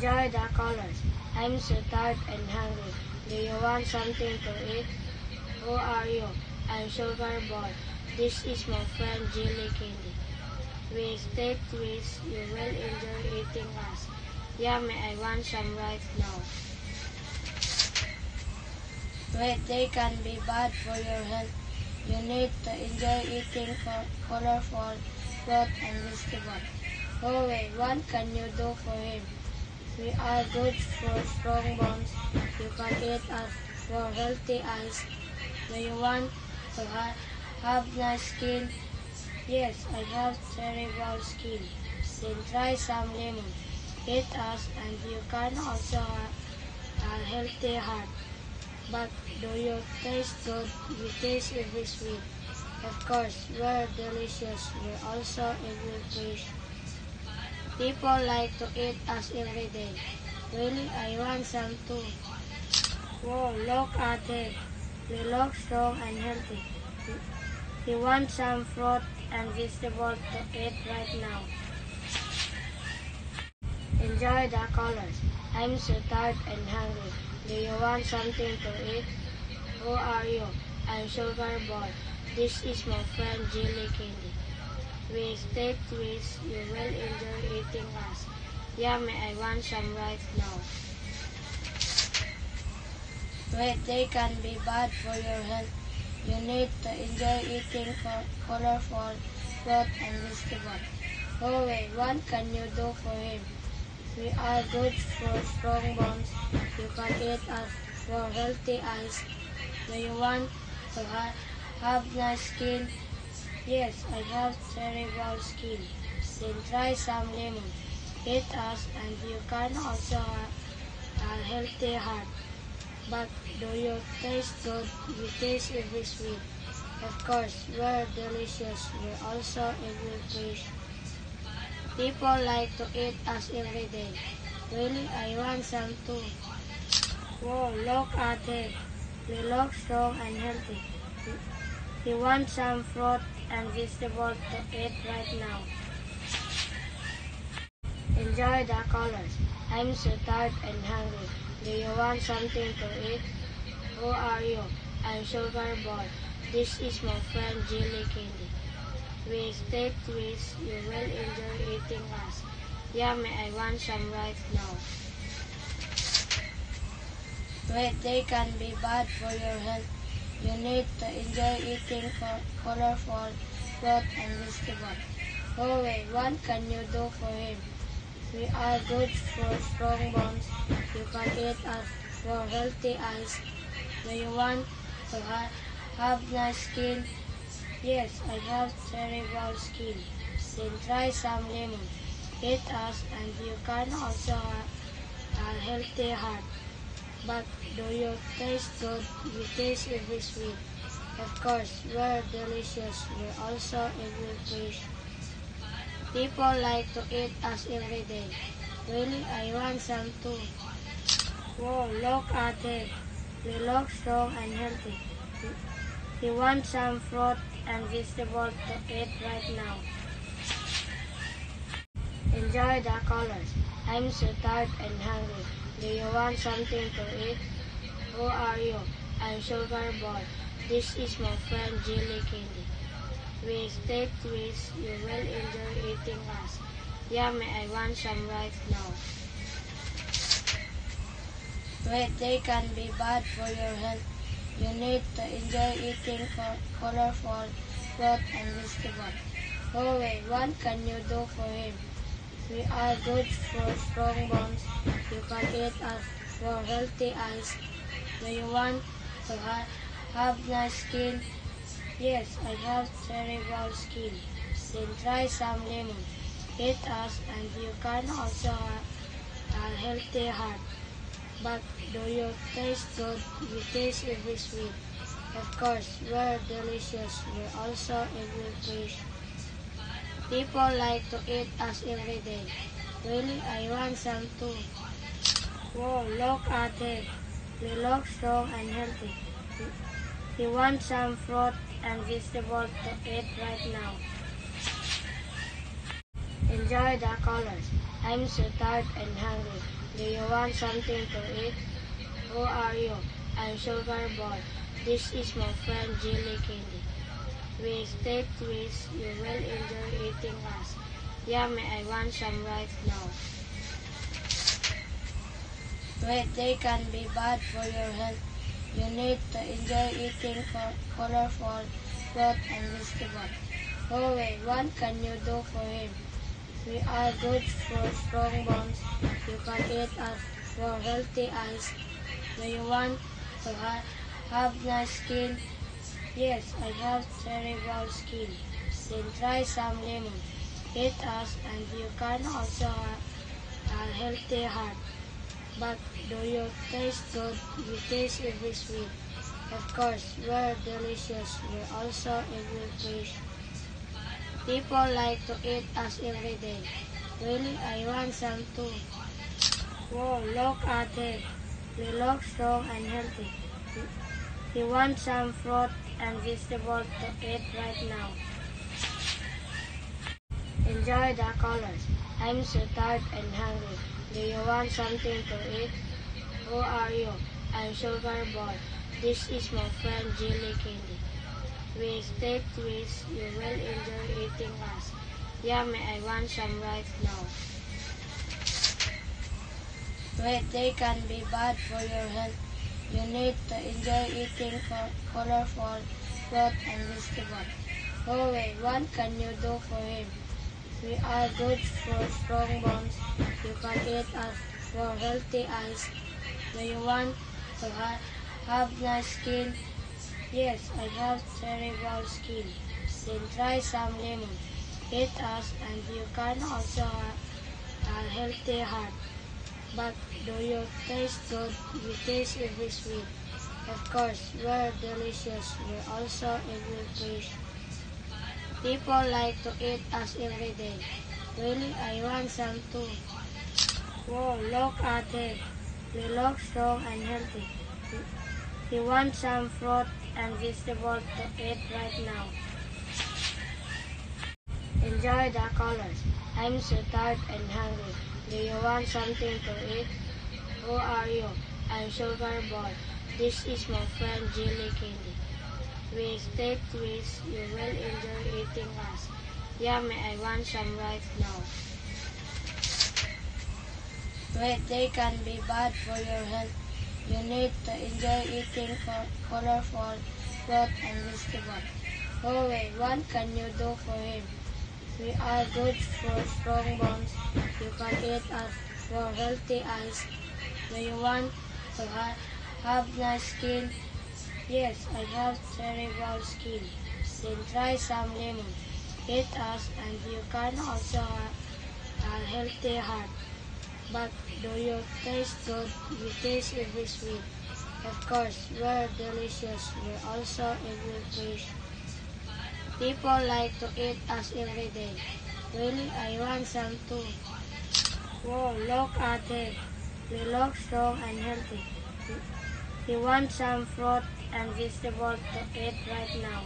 Enjoy the colors. I'm so tired and hungry. Do you want something to eat? Who are you? I'm Sugar Boy. This is my friend Jelly Candy. We stay twist. You will enjoy eating us. Yummy, I want some right now. Wait, they can be bad for your health. You need to enjoy eating colorful fruit and vegetables. Oh wait, what can you do for him? We are good for strong bones. You can eat us for healthy eyes. Do you want to have nice skin? Yes, I have cerebral skin. Then try some lemon. Eat us and you can also have a healthy heart. But do you taste good? We taste every sweet. Of course, we're delicious. We're also every fresh. People like to eat us every day. Really, I want some too. Whoa, look at it. They look strong and healthy. You want some fruit and vegetables to eat right now. Enjoy the colors. I'm so tired and hungry. Do you want something to eat? Who are you? I'm Sugar Boy. This is my friend Jelly Candy. We stay twist. You will enjoy eating us. Yummy, I want some right now. Wait, they can be bad for your health. You need to enjoy eating colorful fruit and vegetables. Oh wait, what can you do for him? We are good for strong bones. You can eat us for healthy eyes. Do you want to have nice skin? Yes, I have cerebral skin. Then try some lemon. Eat us and you can also have a healthy heart. But do you taste good? We taste every sweet. Of course, we're delicious. We're also every fresh. People like to eat us every day. Really, I want some too. Whoa, look at it. They look strong and healthy. You want some fruit and vegetables to eat right now. Enjoy the colors. I'm so tired and hungry. Do you want something to eat? Who are you? I'm Sugar Boy. This is my friend Jelly Candy. We stay twist. You will enjoy eating us. Yummy, I want some right now. Wait, they can be bad for your health. You need to enjoy eating colorful fruit and vegetables. Oh wait, what can you do for him? We are good for strong bones. You can eat us for healthy eyes. Do you want to have nice skin? Yes, I have cerebral skin. Then try some lemon. Eat us and you can also have a healthy heart. But do you taste good? We taste every sweet. Of course, we're delicious. We're also every fresh. People like to eat us every day. Really, I want some too. Whoa, look at it. They look strong and healthy. You want some fruit and vegetables to eat right now. Enjoy the colors. I'm so tired and hungry. Do you want something to eat? Who are you? I'm Sugar Boy. This is my friend Jelly Candy. We stay twist. You will enjoy eating us. Yummy, I want some right now. Wait, they can be bad for your health. You need to enjoy eating colorful fruit and vegetables. Oh wait, what can you do for him? We are good for strong bones. You can eat us for healthy eyes. Do you want to have nice skin? Yes, I have cerebral skin. Then try some lemon. Eat us and you can also have a healthy heart. But do you taste good? We taste every sweet. Of course, we're delicious. We're also every fresh. People like to eat us every day. Really, I want some too. Whoa, look at it. They look strong and healthy. You want some fruit and vegetables to eat right now. Enjoy the colors. I'm so tired and hungry. Do you want something to eat? Who are you? I'm Sugar Boy. This is my friend Jelly Candy. We stay twist. You will enjoy eating us. Yummy, I want some right now. Wait, they can be bad for your health. You need to enjoy eating colorful fruit and vegetables. Oh wait, what can you do for him? We are good for strong bones. You can eat us for healthy eyes. Do you want to have nice skin? Yes, I have cerebral skin. Then try some lemon. Eat us and you can also have a healthy heart. But do you taste good? You taste every sweet. Of course, we're delicious. We're also every fresh. People like to eat us every day. Really, I want some too. Whoa, look at it. We look strong and healthy. We want some fruit and vegetables to eat right now. Enjoy the colors. I'm so tired and hungry. Do you want something to eat? Who are you? I'm Sugar Boy. This is my friend Jelly Candy. We stay twist. You will enjoy eating us. Yummy, I want some right now. Wait, they can be bad for your health. You need to enjoy eating colorful fruit and vegetables. Oh wait, what can you do for him? We are good for strong bones. You can eat us for healthy eyes. Do you want to have nice skin? Yes, I have cerebral skin. Then try some lemon. Eat us and you can also have a healthy heart. But do you taste good? You taste every sweet. Of course, we're delicious. We're also every fresh. People like to eat us every day. Really, I want some too. Whoa, look at it. We look strong and healthy. We want some fruit and vegetables to eat right now. Enjoy the colors. I'm so tired and hungry. Do you want something to eat? Who are you? I'm Sugar Boy. This is my friend Jelly Candy. We stay twist. You will enjoy eating us. Yummy, I want some right now. Wait, they can be bad for your health. You need to enjoy eating colorful fruit and vegetables. Oh wait, what can you do for him? We are good for strong bones. You can eat us for healthy eyes. Do you want to have nice skin? Yes, I have cerebral skin. Then try some lemon. Eat us and you can also have a healthy heart. But do you taste good? You taste every sweet. Of course, we're delicious. We're also every fresh. People like to eat us every day. Really, I want some too. Whoa, look at it. We look strong and healthy. We want some fruit and vegetables to eat right now.